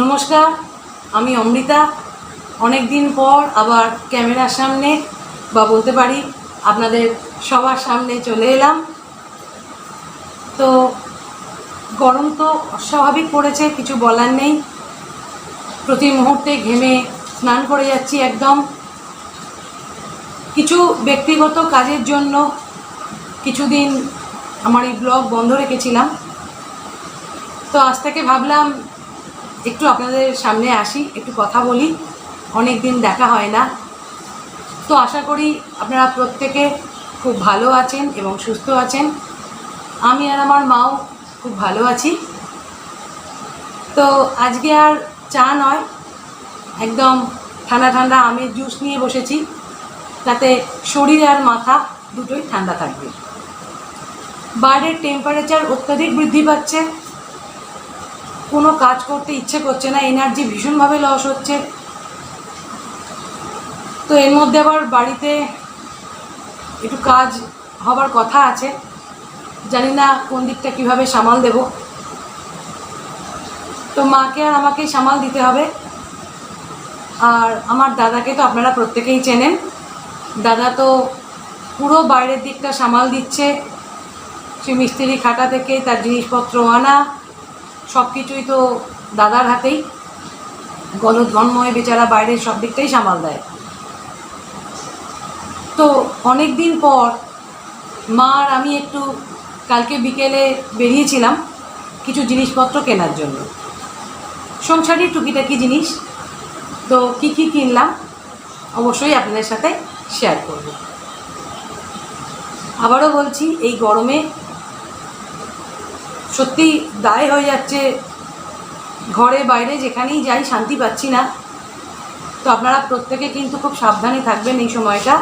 নমস্কার, আমি অমৃতা। অনেক দিন পর আবার ক্যামেরার সামনে বা বলতে পারি আপনাদের সবার সামনে চলে এলাম। তো গরম তো অস্বাভাবিক পড়েছে, কিছু বলার নেই। প্রতি মুহূর্তে ঘেমে স্নান করে যাচ্ছি একদম। কিছু ব্যক্তিগত কাজের জন্য কিছুদিন আমার এই ব্লগ বন্ধ রেখেছিলাম। তো আজ থেকে ভাবলাম একটু আপনাদের সামনে আসি, একটু কথা বলি। অনেক দিন দেখা হয় না। তো আশা করি আপনারা প্রত্যেকে খুব ভালো আছেন এবং সুস্থ আছেন। আমি আর আমার মাও খুব ভালো আছি। তো আজকে আর চা নয়, একদম ঠান্ডা ঠান্ডা আমের জুস নিয়ে বসেছি, তাতে শরীর আর মাথা দুটোই ঠান্ডা থাকবে। বাইরের টেম্পারেচার অত্যাধিক বৃদ্ধি পাচ্ছে, কোনো কাজ করতে ইচ্ছে করছে না, এনার্জি ভীষণভাবে লস হচ্ছে। তো এর মধ্যে আবার বাড়িতে একটু কাজ হবার কথা আছে, জানি না কোন দিকটা কীভাবে সামাল দেব। তো মাকে আর আমাকেই সামাল দিতে হবে। আর আমার দাদাকে তো আপনারা প্রত্যেকেই চেনেন। দাদা তো পুরো বাইরের দিকটা সামাল দিচ্ছে, সে মিস্ত্রি খাটা থেকে তার জিনিসপত্র আনা সব কিছুই তো দাদার হাতেই। গলদঘন্ময় বেচারা বাইরের সব দিকটাই সামাল দেয়। তো অনেক দিন পর মা আর আমি একটু কালকে বিকেলে বেরিয়েছিলাম কিছু জিনিসপত্র কেনার জন্য, সংসারের টুকিটাকি জিনিস। তো কী কী কিনলাম অবশ্যই আপনাদের সাথে শেয়ার করব। আবারও বলছি, এই গরমে সত্যি দায় হয়ে যাচ্ছে, ঘরে বাইরে যেখানেই যাই শান্তি পাচ্ছি না। তো আপনারা প্রত্যেকে কিন্তু খুব সাবধানে থাকবেন এই সময়টা।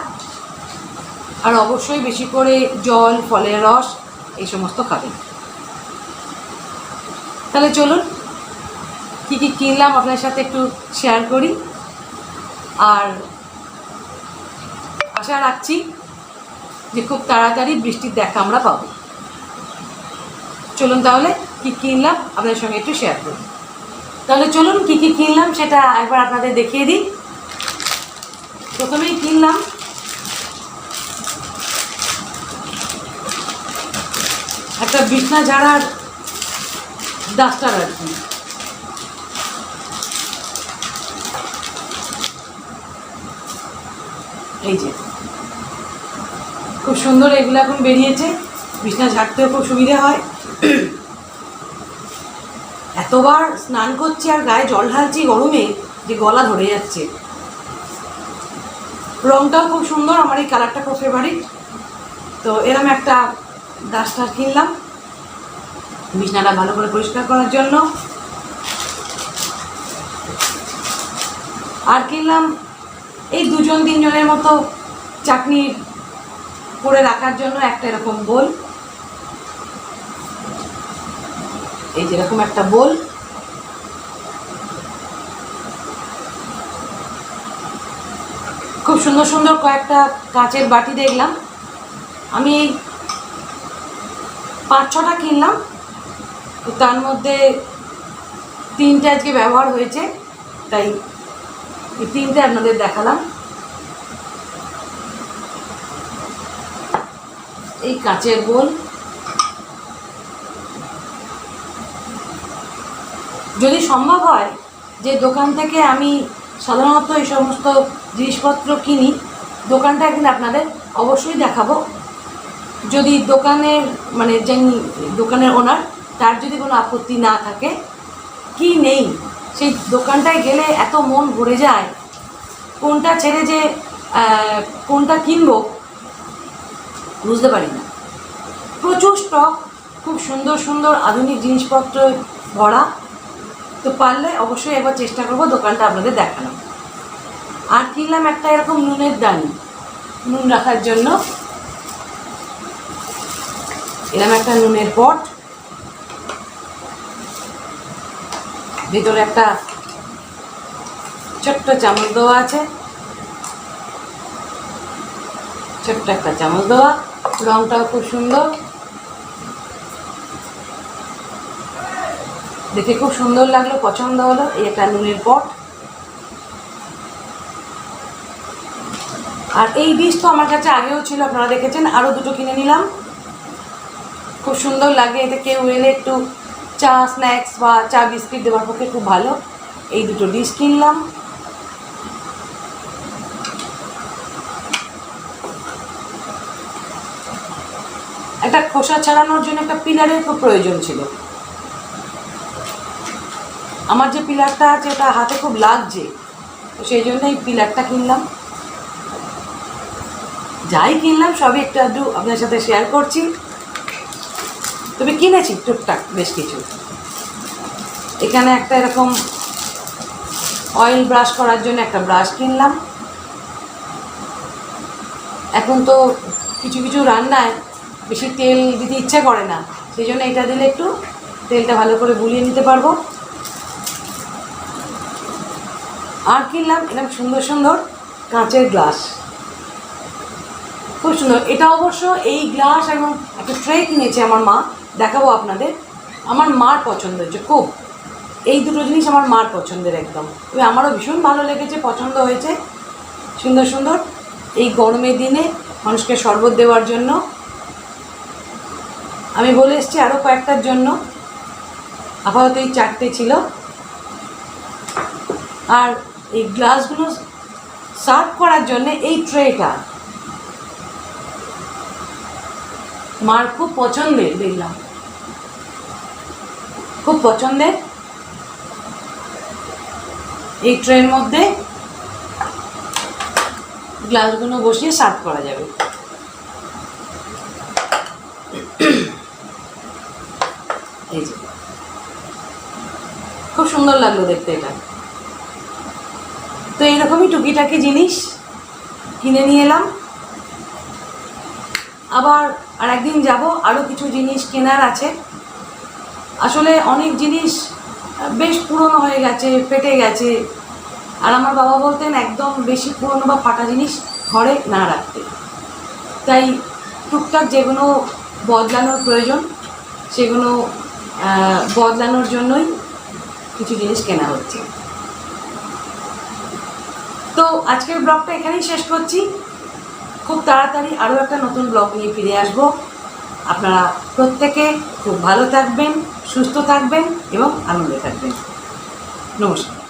আর অবশ্যই বেশি করে জল, ফলের রস এই সমস্ত খাবেন। তাহলে চলুন কী কী কিনলাম আপনার সাথে একটু শেয়ার করি। আর আশা রাখছি যে খুব তাড়াতাড়ি বৃষ্টির দেখা আমরা পাবো। চলুন তাহলে কী কিনলাম আপনাদের সঙ্গে একটু শেয়ার করি। তাহলে চলুন কী কী কিনলাম সেটা একবার আপনাদের দেখিয়ে দিই। প্রথমেই কিনলাম একটা বিছনা ঝাড়ার ডাস্টার আর কি। এই যে খুব সুন্দর, এগুলো এখন বেরিয়েছে, বিছনা ঝাড়তেও খুব সুবিধা হয়। এতবার স্নান করছি আর গায়ে জল ঢালছি গরমে যে গলা ধরে যাচ্ছে। রঙটাও খুব সুন্দর, আমার এই কালারটা খুব ফেভারিট। তো এরম একটা ডাস্টার কিনলাম বিছনাটা ভালো করে পরিষ্কার করার জন্য। আর কিনলাম এই 2-3 জনের মতো চাটনি করে রাখার জন্য একটা এরকম বোল। এই যেরকম একটা বোল, খুব সুন্দর সুন্দর কয়েকটা কাঁচের বাটি দেখলাম। আমি এই 5-6টা কিনলাম, তো তার মধ্যে 3টে আজকে ব্যবহার হয়েছে, তাই এই 3টে আপনাদের দেখালাম। এই কাঁচের বোল, যদি সম্ভব হয় যে দোকান থেকে আমি সাধারণত এই সমস্ত জিনিসপত্র কিনি, দোকানটা একদিন আপনাদের অবশ্যই দেখাবো। যদি দোকানের মানে যে দোকানের ওনার, তার যদি কোনো আপত্তি না থাকে, কি নেই, সেই দোকানটায় গেলে এত মন ভরে যায়, কোনটা ছেড়ে যে কোনটা কিনবো বুঝতে পারি না। প্রচুর স্টক, খুব সুন্দর সুন্দর আধুনিক জিনিসপত্র ভরা। তো পারলে অবশ্যই একবার চেষ্টা করবো দোকানটা আপনাদের দেখানো। আর কিনলাম একটা এরকম নুনের দানি, নুন রাখার জন্য। এরকম একটা নুনের পট, ভিতরে একটা ছোট্ট চামচ দেওয়া আছে, ছোট্ট একটা চামচ দেওয়া। রঙটাও খুব সুন্দর। দেখে খুব সুন্দর লাগলো, পছন্দ হলো। এই একটা নুনের পট। আর এই ডিশ তো আমার কাছে আগেও ছিল, আপনারা দেখেছেন। আরও দুটো কিনে নিলাম, খুব সুন্দর লাগে। এতে কেউ এলে একটু চা স্ন্যাক্স বা চা বিস্কিট দেওয়ার পক্ষে খুব ভালো। এই দুটো ডিশ কিনলাম। একটা খোসা ছাড়ানোর জন্য একটা পিলারের খুব প্রয়োজন ছিল। আমার যে পিলারটা আছে ওটা হাতে খুব লাগছে, তো সেই জন্য এই পিলারটা কিনলাম। যাই কিনলাম সবই একটু আধটু আপনার সাথে শেয়ার করছি। তবে কিনেছি টুকটাক বেশ কিছু। এখানে একটা এরকম অয়েল ব্রাশ করার জন্য একটা ব্রাশ কিনলাম। এখন তো কিছু কিছু রান্নায় বেশি তেল দিতে ইচ্ছে করে না, সেই জন্য এটা দিলে একটু তেলটা ভালো করে বুলিয়ে নিতে পারবো। আর কিনলাম এরকম সুন্দর সুন্দর কাঁচের গ্লাস, খুব সুন্দর। এটা অবশ্য এই গ্লাস এবং একটা ট্রে কিনেছে আমার মা, দেখাবো আপনাদের। আমার মার পছন্দ হয়েছে খুব, এই দুটো জিনিস আমার মার পছন্দের একদম। তবে আমারও ভীষণ ভালো লেগেছে, পছন্দ হয়েছে। সুন্দর সুন্দর এই গরমের দিনে মানুষকে শরবত দেওয়ার জন্য। আমি বলে এসেছি আরও কয়েকটার জন্য, আপাতত এই 4টে ছিল। আর এই গ্লাসগুলো সার্ভ করার জন্য এই ট্রেটা মার খুব পছন্দের, দেখলাম খুব পছন্দের। এই ট্রের মধ্যে গ্লাসগুলো বসিয়ে সার্ভ করা যাবে। এই যে খুব সুন্দর লাগলো দেখতে এটা। তো এইরকমই টুকিটাকি জিনিস কিনে নিয়ে এলাম। আবার আর একদিন যাব, আরও কিছু জিনিস কেনার আছে। আসলে অনেক জিনিস বেশ পুরনো হয়ে গেছে, ফেটে গেছে। আর আমার বাবা বলতেন একদম বেশি পুরনো বা ফাটা জিনিস ঘরে না রাখতে। তাই টুকটাক যেগুলো বদলানোর প্রয়োজন সেগুলো বদলানোর জন্যই কিছু জিনিস কেনা হচ্ছে। তো আজকের ব্লগটা এখানেই শেষ করছি। খুব তাড়াতাড়ি আরও একটা নতুন ব্লগ নিয়ে ফিরে আসব। আপনারা প্রত্যেকে খুব ভালো থাকবেন, সুস্থ থাকবেন এবং আনন্দে থাকবেন। নমস্কার।